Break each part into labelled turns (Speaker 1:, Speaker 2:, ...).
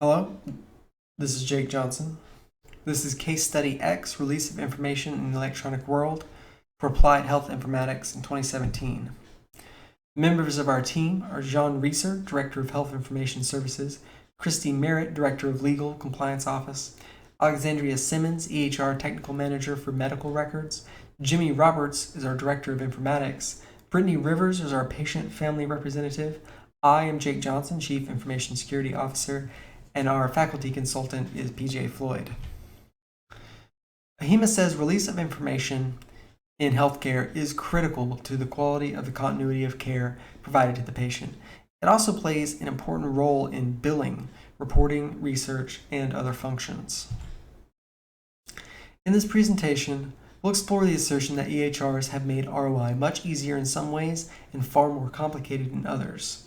Speaker 1: Hello, this is Jake Johnson. This is Case Study X, Release of Information in the Electronic World for Applied Health Informatics in 2017. Members of our team are Jean Reeser, Director of Health Information Services, Christy Merritt, Director of Legal Compliance Office, Alexandria Simmons, EHR Technical Manager for Medical Records, Jimmy Roberts is our Director of Informatics, Brittany Rivers is our Patient Family Representative, I am Jake Johnson, Chief Information Security Officer, and our faculty consultant is PJ Floyd. AHIMA says release of information in healthcare is critical to the quality of the continuity of care provided to the patient. It also plays an important role in billing, reporting, research, and other functions. In this presentation, we'll explore the assertion that EHRs have made ROI much easier in some ways and far more complicated in others.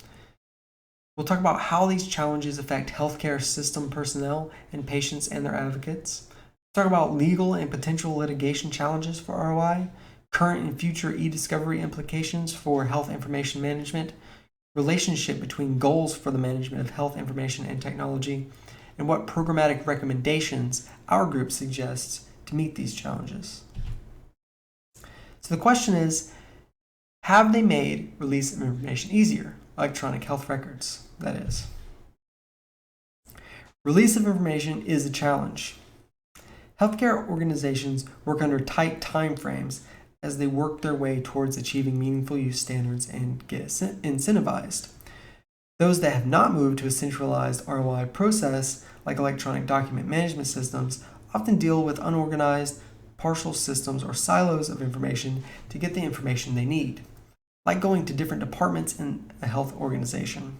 Speaker 1: We'll talk about how these challenges affect healthcare system personnel and patients and their advocates. Talk about legal and potential litigation challenges for ROI, current and future e-discovery implications for health information management, relationship between goals for the management of health information and technology, and what programmatic recommendations our group suggests to meet these challenges. So the question is, have they made release of information easier? Electronic health records, that is. Release of information is a challenge. Healthcare organizations work under tight time frames as they work their way towards achieving meaningful use standards and get incentivized. Those that have not moved to a centralized ROI process, like electronic document management systems, often deal with unorganized, partial systems or silos of information to get the information they need, like going to different departments in a health organization.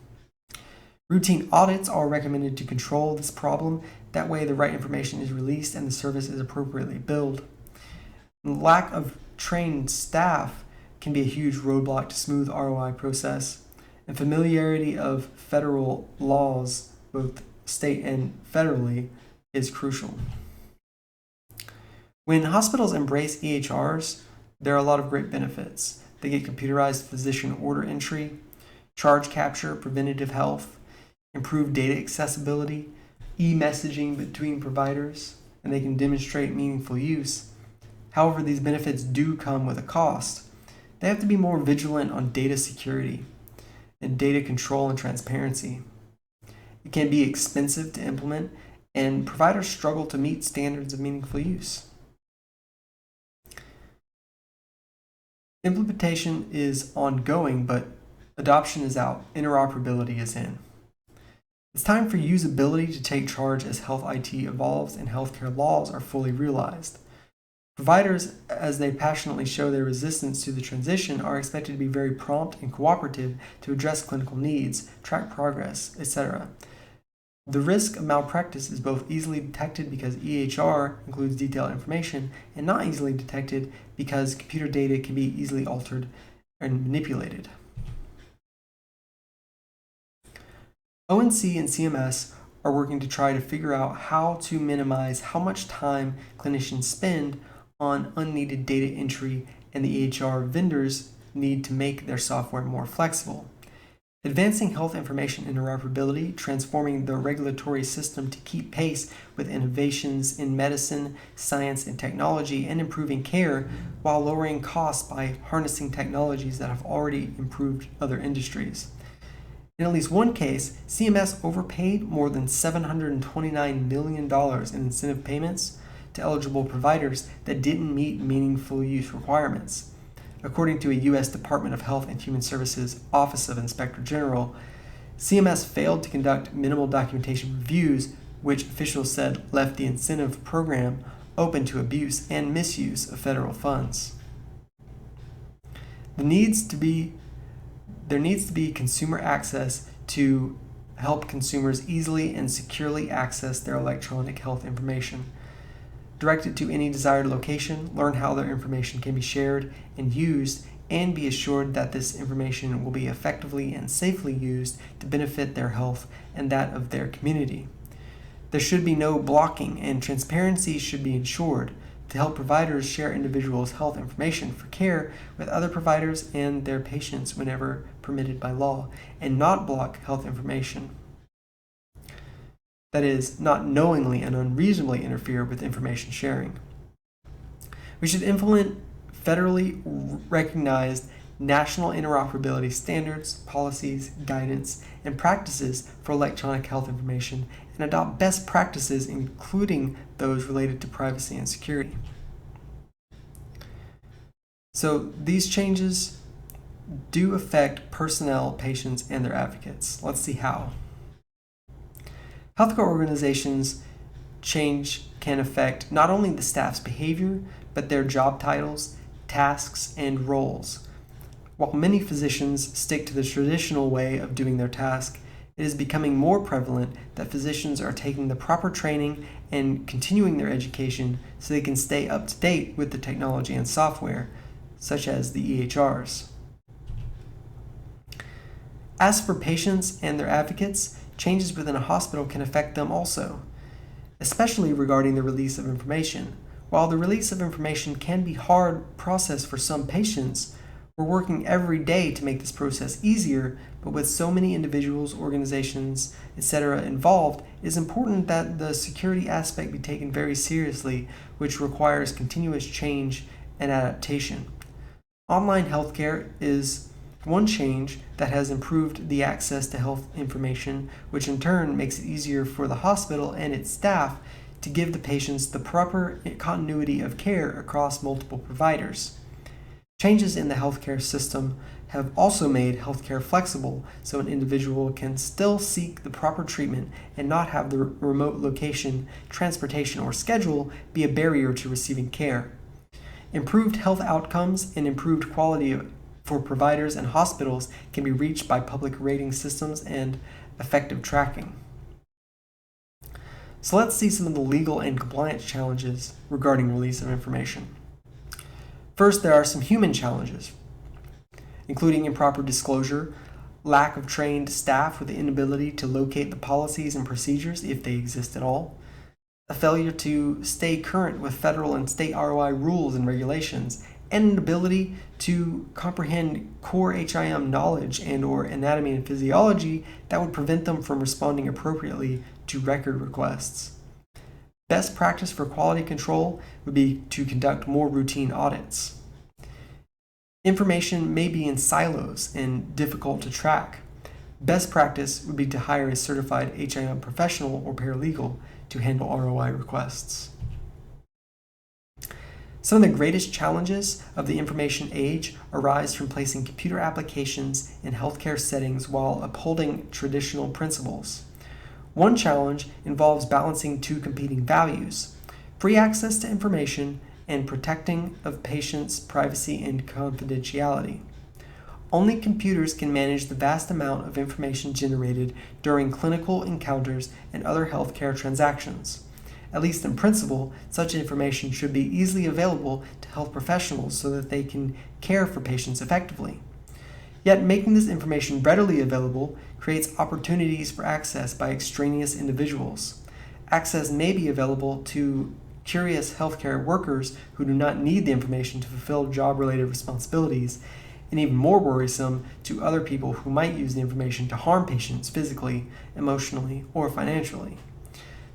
Speaker 1: Routine audits are recommended to control this problem. That way the right information is released and the service is appropriately billed. And lack of trained staff can be a huge roadblock to smooth ROI process, and familiarity of federal laws, both state and federally, is crucial. When hospitals embrace EHRs, there are a lot of great benefits. They get computerized physician order entry, charge capture, preventative health, improved data accessibility, e-messaging between providers, and they can demonstrate meaningful use. However, these benefits do come with a cost. They have to be more vigilant on data security and data control and transparency. It can be expensive to implement, and providers struggle to meet standards of meaningful use. Implementation is ongoing, but adoption is out. Interoperability is in. It's time for usability to take charge as health IT evolves and healthcare laws are fully realized. Providers, as they passionately show their resistance to the transition, are expected to be very prompt and cooperative to address clinical needs, track progress, etc. The risk of malpractice is both easily detected because EHR includes detailed information and not easily detected because computer data can be easily altered and manipulated. ONC and CMS are working to try to figure out how to minimize how much time clinicians spend on unneeded data entry, and the EHR vendors need to make their software more flexible. Advancing health information interoperability, transforming the regulatory system to keep pace with innovations in medicine, science, and technology, and improving care while lowering costs by harnessing technologies that have already improved other industries. In at least one case, CMS overpaid more than $729 million in incentive payments to eligible providers that didn't meet meaningful use requirements. According to a U.S. Department of Health and Human Services Office of Inspector General, CMS failed to conduct minimal documentation reviews, which officials said left the incentive program open to abuse and misuse of federal funds. There needs to be consumer access to help consumers easily and securely access their electronic health information. Direct it to any desired location, learn how their information can be shared and used, and be assured that this information will be effectively and safely used to benefit their health and that of their community. There should be no blocking, and transparency should be ensured to help providers share individuals' health information for care with other providers and their patients whenever permitted by law, and not block health information. that is, not knowingly and unreasonably interfere with information sharing. We should implement federally recognized national interoperability standards, policies, guidance, and practices for electronic health information and adopt best practices, including those related to privacy and security. So these changes do affect personnel, patients, and their advocates. Let's see how. Healthcare organizations change can affect not only the staff's behavior, but their job titles, tasks, and roles. While many physicians stick to the traditional way of doing their task, it is becoming more prevalent that physicians are taking the proper training and continuing their education so they can stay up to date with the technology and software, such as the EHRs. As for patients and their advocates, changes within a hospital can affect them also, especially regarding the release of information. While the release of information can be a hard process for some patients, we're working every day to make this process easier, but with so many individuals, organizations, etc. involved, it is important that the security aspect be taken very seriously, which requires continuous change and adaptation. Online healthcare is one change that has improved the access to health information, which in turn makes it easier for the hospital and its staff to give the patients the proper continuity of care across multiple providers. Changes in the healthcare system have also made healthcare flexible, so an individual can still seek the proper treatment and not have the remote location, transportation, or schedule be a barrier to receiving care. Improved health outcomes and improved quality for providers and hospitals can be reached by public rating systems and effective tracking. So let's see some of the legal and compliance challenges regarding release of information. First, there are some human challenges, including improper disclosure, lack of trained staff with the inability to locate the policies and procedures if they exist at all, a failure to stay current with federal and state ROI rules and regulations, and an ability to comprehend core HIM knowledge and/or anatomy and physiology that would prevent them from responding appropriately to record requests. Best practice for quality control would be to conduct more routine audits. Information may be in silos and difficult to track. Best practice would be to hire a certified HIM professional or paralegal to handle ROI requests. Some of the greatest challenges of the information age arise from placing computer applications in healthcare settings while upholding traditional principles. One challenge involves balancing two competing values: free access to information and protecting of patients' privacy and confidentiality. Only computers can manage the vast amount of information generated during clinical encounters and other healthcare transactions. At least in principle, such information should be easily available to health professionals so that they can care for patients effectively. Yet making this information readily available creates opportunities for access by extraneous individuals. Access may be available to curious healthcare workers who do not need the information to fulfill job-related responsibilities, and even more worrisome to other people who might use the information to harm patients physically, emotionally, or financially.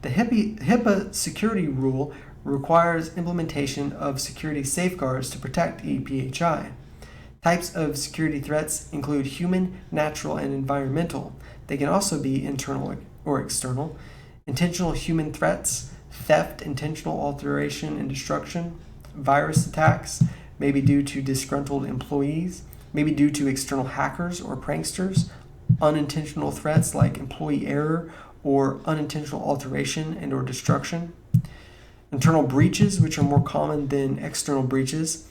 Speaker 1: The HIPAA security rule requires implementation of security safeguards to protect EPHI. Types of security threats include human, natural, and environmental. They can also be internal or external. Intentional human threats, theft, intentional alteration and destruction, virus attacks, may be due to disgruntled employees, may be due to external hackers or pranksters, unintentional threats like employee error or unintentional alteration and or destruction, internal breaches, which are more common than external breaches.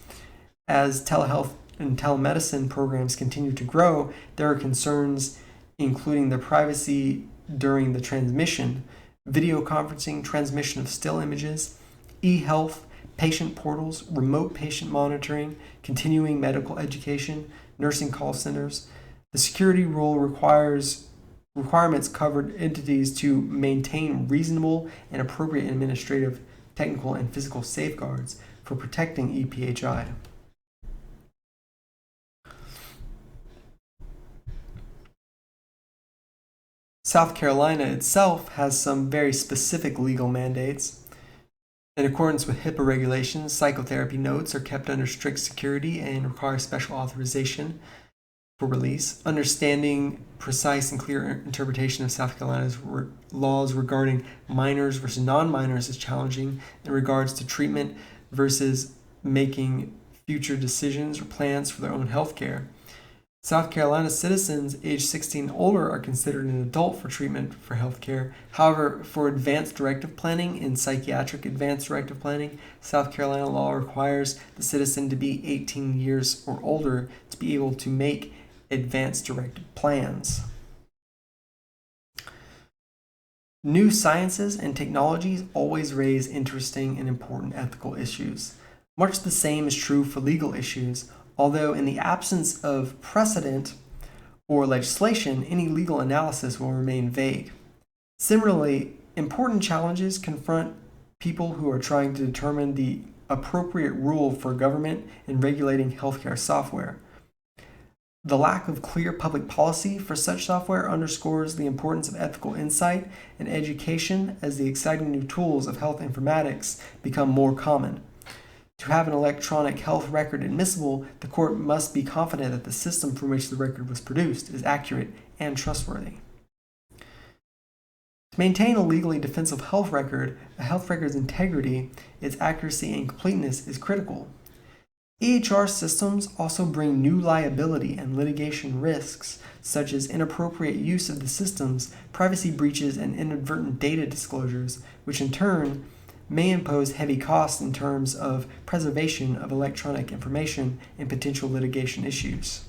Speaker 1: As telehealth and telemedicine programs continue to grow, there are concerns including the privacy during the transmission, video conferencing, transmission of still images, e-health, patient portals, remote patient monitoring, continuing medical education, nursing call centers. The security rule requirements covered entities to maintain reasonable and appropriate administrative, technical, and physical safeguards for protecting EPHI. South Carolina itself has some very specific legal mandates. In accordance with HIPAA regulations, psychotherapy notes are kept under strict security and require special authorization for release. Understanding precise and clear interpretation of South Carolina's laws regarding minors versus non-minors is challenging in regards to treatment versus making future decisions or plans for their own health care. South Carolina citizens age 16 and older are considered an adult for treatment for health care. However, for advanced directive planning and psychiatric advanced directive planning, South Carolina law requires the citizen to be 18 years or older to be able to make advanced directive plans. New sciences and technologies always raise interesting and important ethical issues. Much the same is true for legal issues, although in the absence of precedent or legislation, any legal analysis will remain vague. Similarly, important challenges confront people who are trying to determine the appropriate rule for government in regulating healthcare software. The lack of clear public policy for such software underscores the importance of ethical insight and education as the exciting new tools of health informatics become more common. To have an electronic health record admissible, the court must be confident that the system from which the record was produced is accurate and trustworthy. To maintain a legally defensive health record, a health record's integrity, its accuracy, and completeness is critical. EHR systems also bring new liability and litigation risks, such as inappropriate use of the systems, privacy breaches, and inadvertent data disclosures, which in turn may impose heavy costs in terms of preservation of electronic information and potential litigation issues.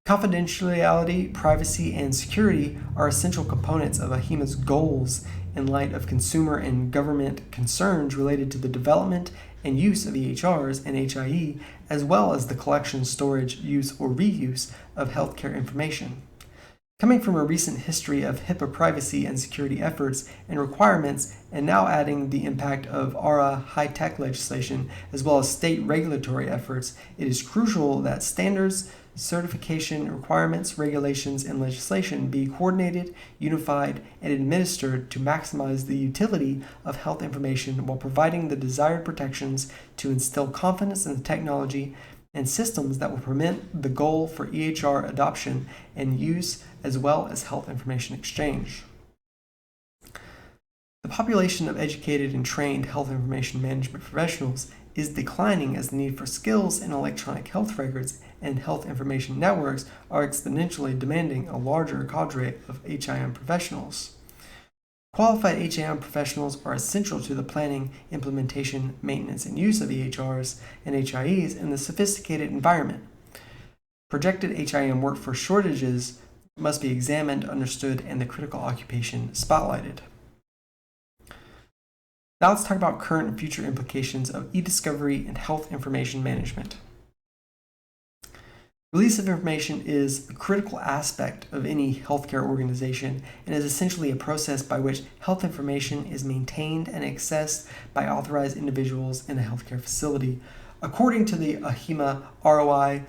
Speaker 1: Confidentiality, privacy, and security are essential components of AHIMA's goals in light of consumer and government concerns related to the development and use of EHRs and HIE, as well as the collection, storage, use, or reuse of healthcare information. Coming from a recent history of HIPAA privacy and security efforts and requirements, and now adding the impact of ARA high-tech legislation as well as state regulatory efforts, it is crucial that standards, certification requirements, regulations, and legislation be coordinated, unified, and administered to maximize the utility of health information while providing the desired protections to instill confidence in the technology and systems that will permit the goal for EHR adoption and use as well as health information exchange. The population of educated and trained health information management professionals is declining as the need for skills in electronic health records and health information networks are exponentially demanding a larger cadre of HIM professionals. Qualified HIM professionals are essential to the planning, implementation, maintenance, and use of EHRs and HIEs in the sophisticated environment. Projected HIM workforce shortages must be examined, understood, and the critical occupation spotlighted. Now let's talk about current and future implications of e-discovery and health information management. Release of information is a critical aspect of any healthcare organization and is essentially a process by which health information is maintained and accessed by authorized individuals in a healthcare facility. According to the AHIMA ROI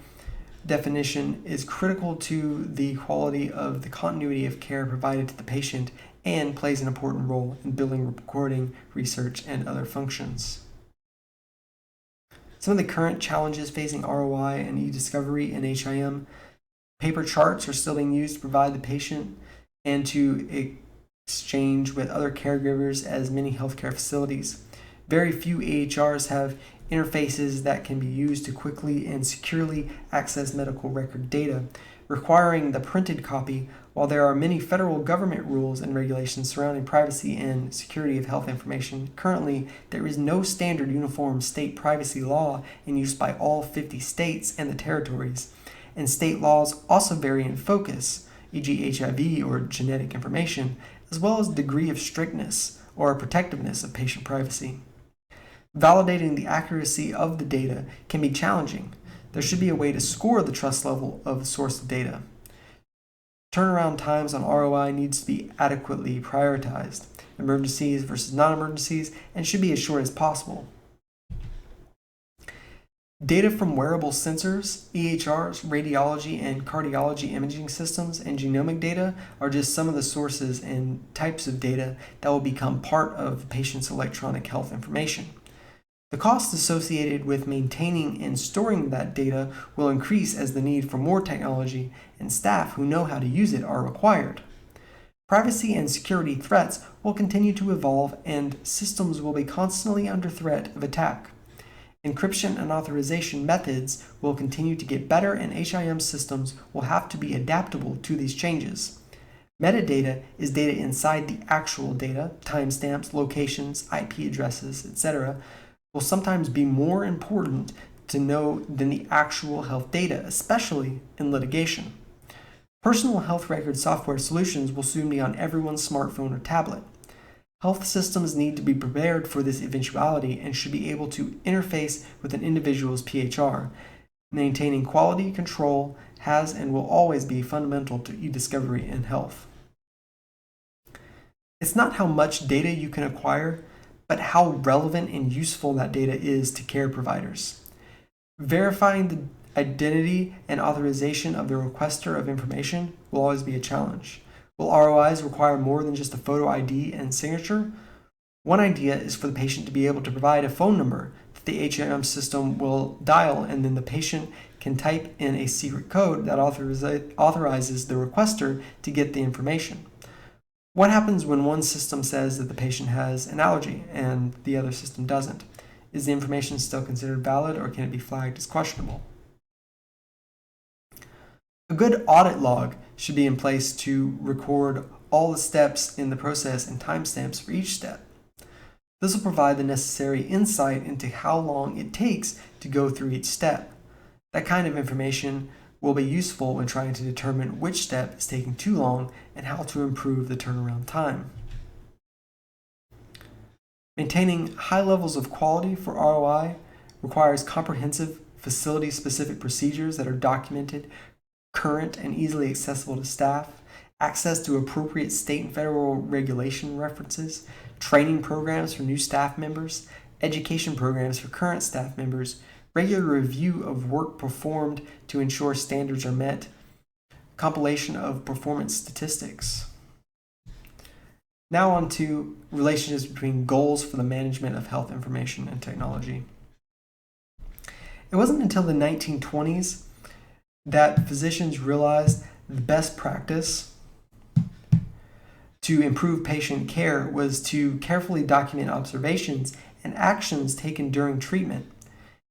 Speaker 1: definition, is critical to the quality of the continuity of care provided to the patient and plays an important role in billing, recording, research, and other functions. Some of the current challenges facing ROI and e-discovery in HIM: paper charts are still being used to provide the patient and to exchange with other caregivers as many healthcare facilities. Very few EHRs have interfaces that can be used to quickly and securely access medical record data, requiring the printed copy. While there are many federal government rules and regulations surrounding privacy and security of health information, currently there is no standard uniform state privacy law in use by all 50 states and the territories, and state laws also vary in focus, e.g. HIV or genetic information, as well as degree of strictness or protectiveness of patient privacy. Validating the accuracy of the data can be challenging. There should be a way to score the trust level of the source of data. Turnaround times on ROI needs to be adequately prioritized, emergencies versus non-emergencies, and should be as short as possible. Data from wearable sensors, EHRs, radiology and cardiology imaging systems, and genomic data are just some of the sources and types of data that will become part of the patient's electronic health information. The costs associated with maintaining and storing that data will increase as the need for more technology and staff who know how to use it are required. Privacy and security threats will continue to evolve, and systems will be constantly under threat of attack. Encryption and authorization methods will continue to get better, and HIM systems will have to be adaptable to these changes. Metadata is data inside the actual data, timestamps, locations, IP addresses, etc., will sometimes be more important to know than the actual health data, especially in litigation. Personal health record software solutions will soon be on everyone's smartphone or tablet. Health systems need to be prepared for this eventuality and should be able to interface with an individual's PHR. Maintaining quality control has and will always be fundamental to e-discovery in health. It's not how much data you can acquire, but how relevant and useful that data is to care providers. Verifying the identity and authorization of the requester of information will always be a challenge. Will ROIs require more than just a photo ID and signature? One idea is for the patient to be able to provide a phone number that the HIM system will dial, and then the patient can type in a secret code that authorizes the requester to get the information. What happens when one system says that the patient has an allergy and the other system doesn't? Is the information still considered valid, or can it be flagged as questionable? A good audit log should be in place to record all the steps in the process and timestamps for each step. This will provide the necessary insight into how long it takes to go through each step. That kind of information will be useful when trying to determine which step is taking too long and how to improve the turnaround time. Maintaining high levels of quality for ROI requires comprehensive facility-specific procedures that are documented, current, and easily accessible to staff, access to appropriate state and federal regulation references, training programs for new staff members, education programs for current staff members, regular review of work performed to ensure standards are met, compilation of performance statistics. Now on to relationships between goals for the management of health information and technology. It wasn't until the 1920s that physicians realized the best practice to improve patient care was to carefully document observations and actions taken during treatment.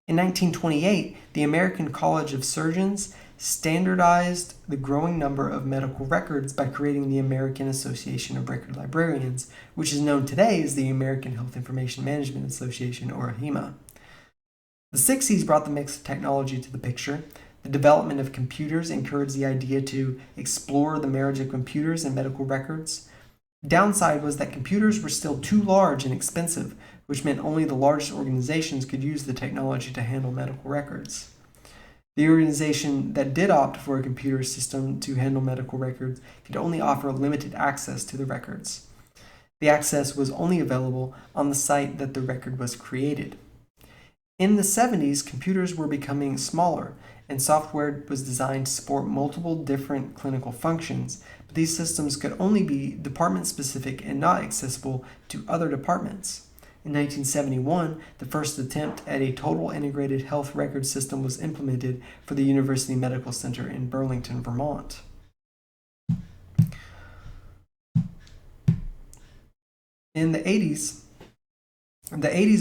Speaker 1: In 1928, the American College of Surgeons standardized the growing number of medical records by creating the American Association of Record Librarians, which is known today as the American Health Information Management Association, or AHIMA. The 60s brought the mix of technology to the picture. The development of computers encouraged the idea to explore the marriage of computers and medical records. Downside was that computers were still too large and expensive, which meant only the largest organizations could use the technology to handle medical records. The organization that did opt for a computer system to handle medical records could only offer limited access to the records. The access was only available on the site that the record was created. In the 70s, computers were becoming smaller, and software was designed to support multiple different clinical functions, but these systems could only be department-specific and not accessible to other departments. In 1971, the first attempt at a total integrated health record system was implemented for the University Medical Center in Burlington, Vermont. In the 80s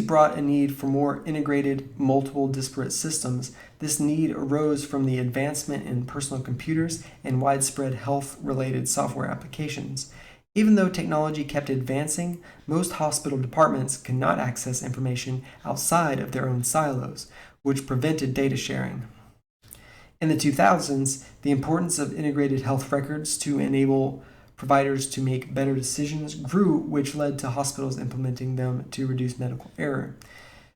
Speaker 1: brought a need for more integrated, multiple disparate systems. This need arose from the advancement in personal computers and widespread health-related software applications. Even though technology kept advancing, most hospital departments could not access information outside of their own silos, which prevented data sharing. In the 2000s, the importance of integrated health records to enable providers to make better decisions grew, which led to hospitals implementing them to reduce medical error.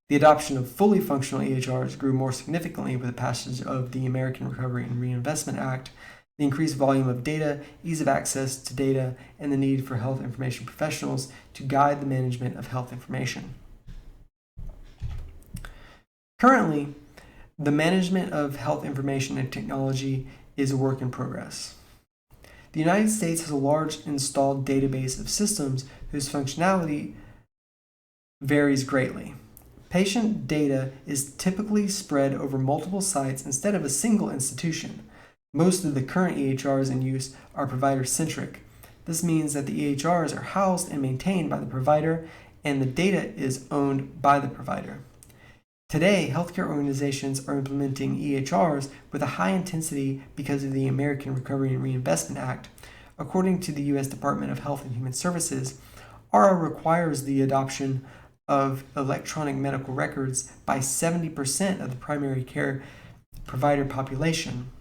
Speaker 1: The adoption of fully functional EHRs grew more significantly with the passage of the American Recovery and Reinvestment Act, the increased volume of data, ease of access to data, and the need for health information professionals to guide the management of health information. Currently, The management of health information and technology is a work in progress. The United States has a large installed database of systems whose functionality varies greatly. Patient data is typically spread over multiple sites instead of a single institution. Most of the current EHRs in use are provider-centric. This means that the EHRs are housed and maintained by the provider, and the data is owned by the provider. Today, healthcare organizations are implementing EHRs with a high intensity because of the American Recovery and Reinvestment Act. According to the U.S. Department of Health and Human Services, ARRA requires the adoption of electronic medical records by 70% of the primary care provider population.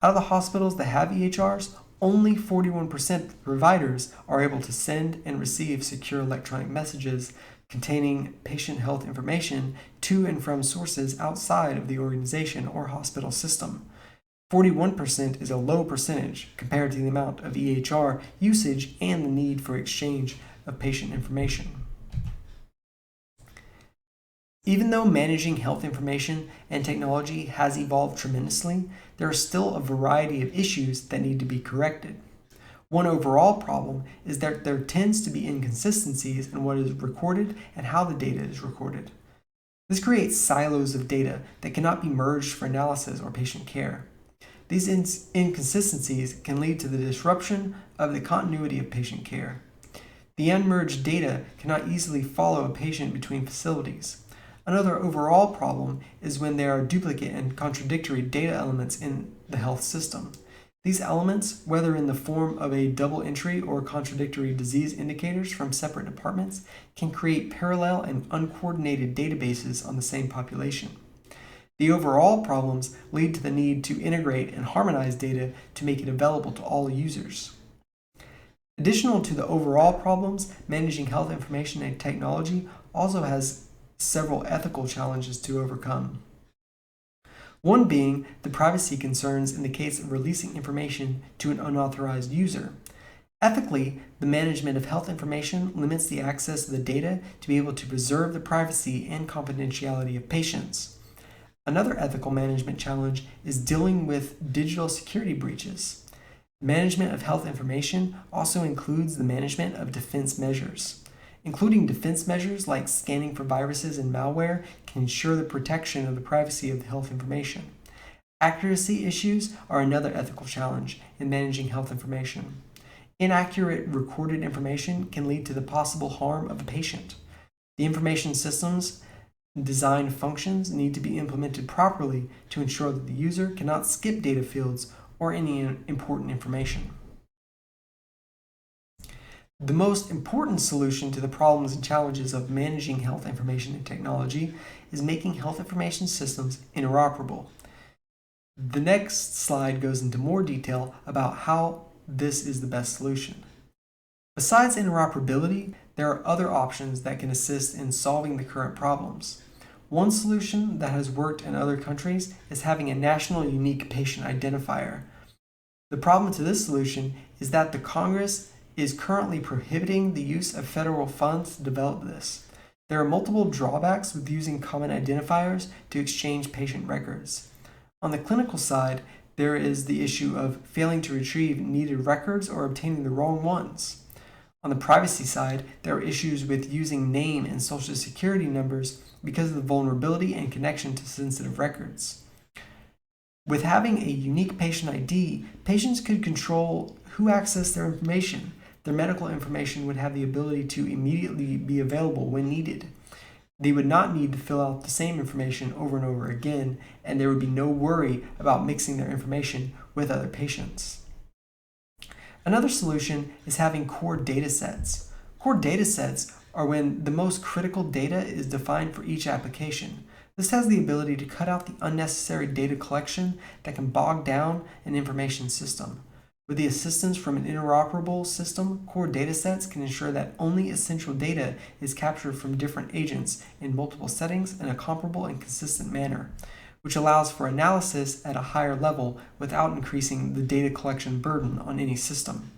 Speaker 1: Out of the hospitals that have EHRs, only 41% of providers are able to send and receive secure electronic messages containing patient health information to and from sources outside of the organization or hospital system. 41% is a low percentage compared to the amount of EHR usage and the need for exchange of patient information. Even though managing health information and technology has evolved tremendously, there are still a variety of issues that need to be corrected. One overall problem is that there tends to be inconsistencies in what is recorded and how the data is recorded. This creates silos of data that cannot be merged for analysis or patient care. These inconsistencies can lead to the disruption of the continuity of patient care. The unmerged data cannot easily follow a patient between facilities. Another overall problem is when there are duplicate and contradictory data elements in the health system. These elements, whether in the form of a double entry or contradictory disease indicators from separate departments, can create parallel and uncoordinated databases on the same population. The overall problems lead to the need to integrate and harmonize data to make it available to all users. Additional to the overall problems, managing health information and technology also has several ethical challenges to overcome. One being the privacy concerns in the case of releasing information to an unauthorized user. Ethically, the management of health information limits the access of the data to be able to preserve the privacy and confidentiality of patients. Another ethical management challenge is dealing with digital security breaches. Management of health information also includes the management of defense measures. Including defense measures like scanning for viruses and malware can ensure the protection of the privacy of the health information. Accuracy issues are another ethical challenge in managing health information. Inaccurate recorded information can lead to the possible harm of a patient. The information systems design functions need to be implemented properly to ensure that the user cannot skip data fields or any important information. The most important solution to the problems and challenges of managing health information and technology is making health information systems interoperable. The next slide goes into more detail about how this is the best solution. Besides interoperability, there are other options that can assist in solving the current problems. One solution that has worked in other countries is having a national unique patient identifier. The problem to this solution is that the Congress is currently prohibiting the use of federal funds to develop this. There are multiple drawbacks with using common identifiers to exchange patient records. On the clinical side, there is the issue of failing to retrieve needed records or obtaining the wrong ones. On the privacy side, there are issues with using name and social security numbers because of the vulnerability and connection to sensitive records. With having a unique patient ID, patients could control who access their information. Their medical information would have the ability to immediately be available when needed. They would not need to fill out the same information over and over again, and there would be no worry about mixing their information with other patients. Another solution is having core data sets. Core data sets are when the most critical data is defined for each application. This has the ability to cut out the unnecessary data collection that can bog down an information system. With the assistance from an interoperable system, core datasets can ensure that only essential data is captured from different agents in multiple settings in a comparable and consistent manner, which allows for analysis at a higher level without increasing the data collection burden on any system.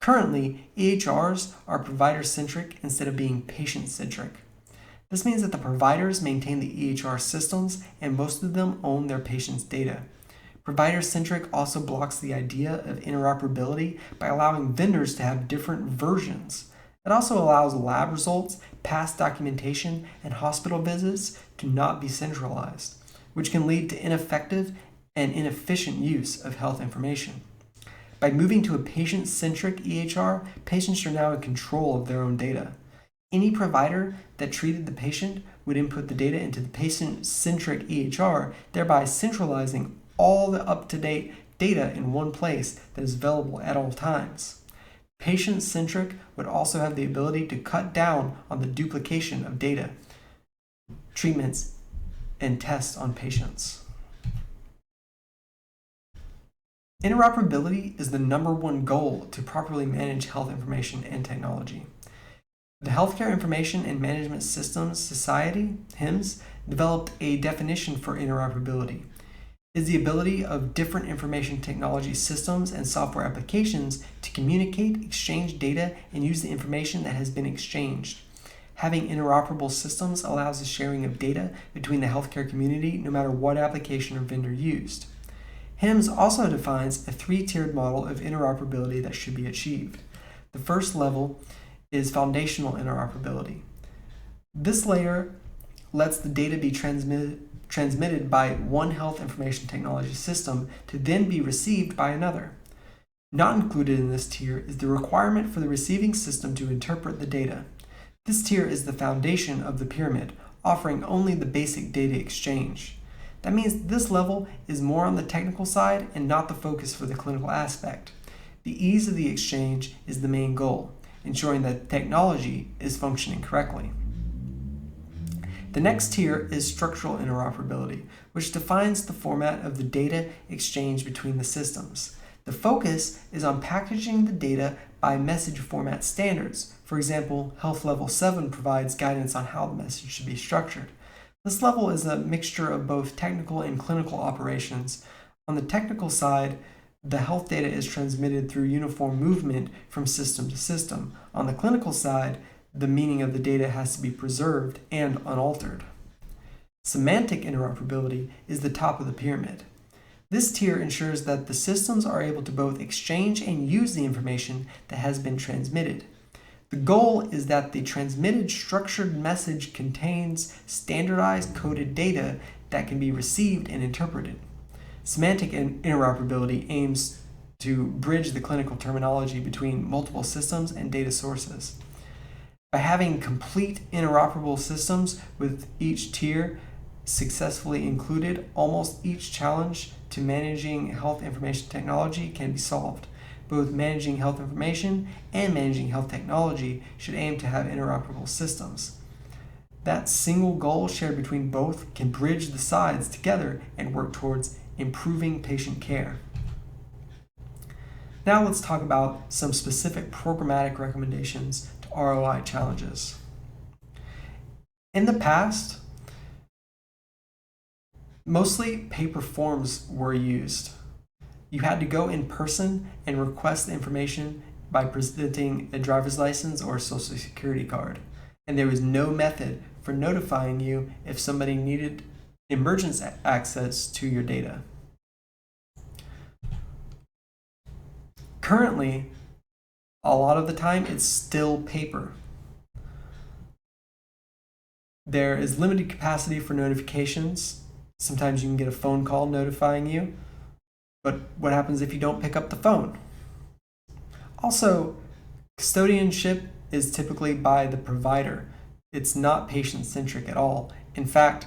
Speaker 1: Currently, EHRs are provider-centric instead of being patient-centric. This means that the providers maintain the EHR systems and most of them own their patients' data. Provider-centric also blocks the idea of interoperability by allowing vendors to have different versions. It also allows lab results, past documentation, and hospital visits to not be centralized, which can lead to ineffective and inefficient use of health information. By moving to a patient-centric EHR, patients are now in control of their own data. Any provider that treated the patient would input the data into the patient-centric EHR, thereby centralizing all the up-to-date data in one place that is available at all times. Patient-centric would also have the ability to cut down on the duplication of data, treatments, and tests on patients. Interoperability is the number one goal to properly manage health information and technology. The Healthcare Information and Management Systems Society, HIMSS, developed a definition for interoperability. It is the ability of different information technology systems and software applications to communicate, exchange data, and use the information that has been exchanged. Having interoperable systems allows the sharing of data between the healthcare community no matter what application or vendor used. HIMSS also defines a three-tiered model of interoperability that should be achieved. The first level is foundational interoperability. This layer lets the data be transmitted by one health information technology system to then be received by another. Not included in this tier is the requirement for the receiving system to interpret the data. This tier is the foundation of the pyramid, offering only the basic data exchange. That means this level is more on the technical side and not the focus for the clinical aspect. The ease of the exchange is the main goal, ensuring that technology is functioning correctly. The next tier is structural interoperability, which defines the format of the data exchange between the systems. The focus is on packaging the data by message format standards. For example, Health Level 7 provides guidance on how the message should be structured. This level is a mixture of both technical and clinical operations. On the technical side, the health data is transmitted through uniform movement from system to system. On the clinical side, the meaning of the data has to be preserved and unaltered. Semantic interoperability is the top of the pyramid. This tier ensures that the systems are able to both exchange and use the information that has been transmitted. The goal is that the transmitted structured message contains standardized coded data that can be received and interpreted. Semantic interoperability aims to bridge the clinical terminology between multiple systems and data sources. By having complete interoperable systems with each tier successfully included, almost each challenge to managing health information technology can be solved. Both managing health information and managing health technology should aim to have interoperable systems. That single goal shared between both can bridge the sides together and work towards improving patient care. Now let's talk about some specific programmatic recommendations to ROI challenges. In the past, mostly paper forms were used. You had to go in person and request the information by presenting a driver's license or a social security card. And there was no method for notifying you if somebody needed emergency access to your data. Currently, a lot of the time, it's still paper. There is limited capacity for notifications. Sometimes you can get a phone call notifying you. But what happens if you don't pick up the phone? Also, custodianship is typically by the provider. It's not patient-centric at all. In fact,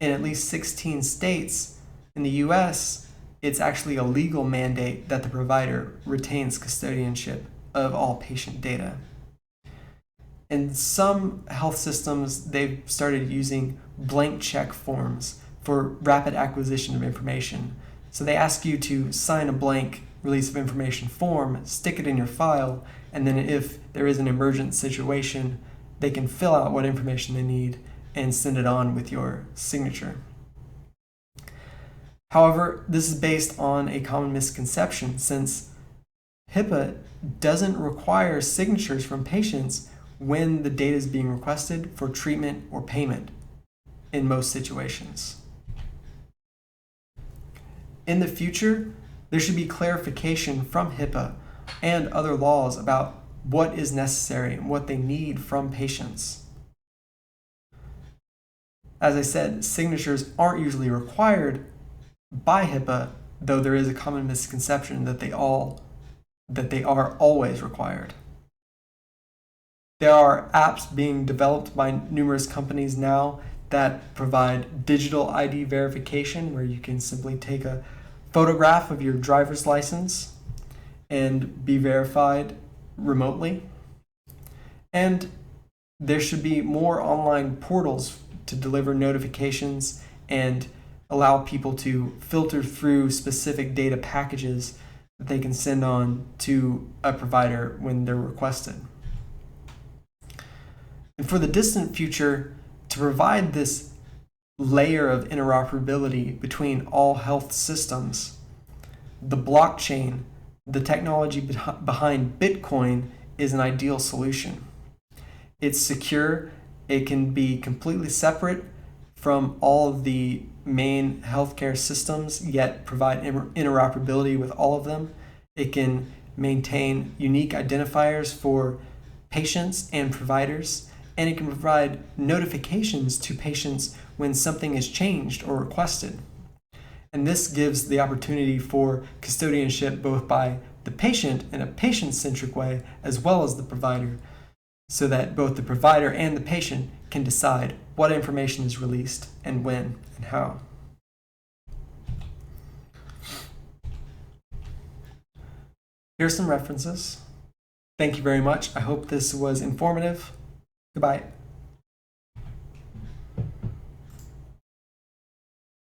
Speaker 1: in at least 16 states in the US, it's actually a legal mandate that the provider retains custodianship of all patient data. In some health systems, they've started using blank check forms for rapid acquisition of information. So they ask you to sign a blank release of information form, stick it in your file, and then if there is an emergent situation, they can fill out what information they need and send it on with your signature. However, this is based on a common misconception since HIPAA doesn't require signatures from patients when the data is being requested for treatment or payment in most situations. In the future, there should be clarification from HIPAA and other laws about what is necessary and what they need from patients. As I said, signatures aren't usually required by HIPAA, though there is a common misconception that they are always required. There are apps being developed by numerous companies now that provide digital ID verification, where you can simply take a photograph of your driver's license and be verified remotely. And there should be more online portals to deliver notifications and allow people to filter through specific data packages that they can send on to a provider when they're requested. And for the distant future, to provide this layer of interoperability between all health systems, the blockchain, the technology behind Bitcoin, is an ideal solution. It's secure, it can be completely separate from all of the main healthcare systems, yet provide interoperability with all of them. It can maintain unique identifiers for patients and providers, and it can provide notifications to patients when something is changed or requested. And this gives the opportunity for custodianship both by the patient in a patient-centric way as well as the provider, so that both the provider and the patient can decide what information is released and when and how. Here are some references. Thank you very much. I hope this was informative. Goodbye.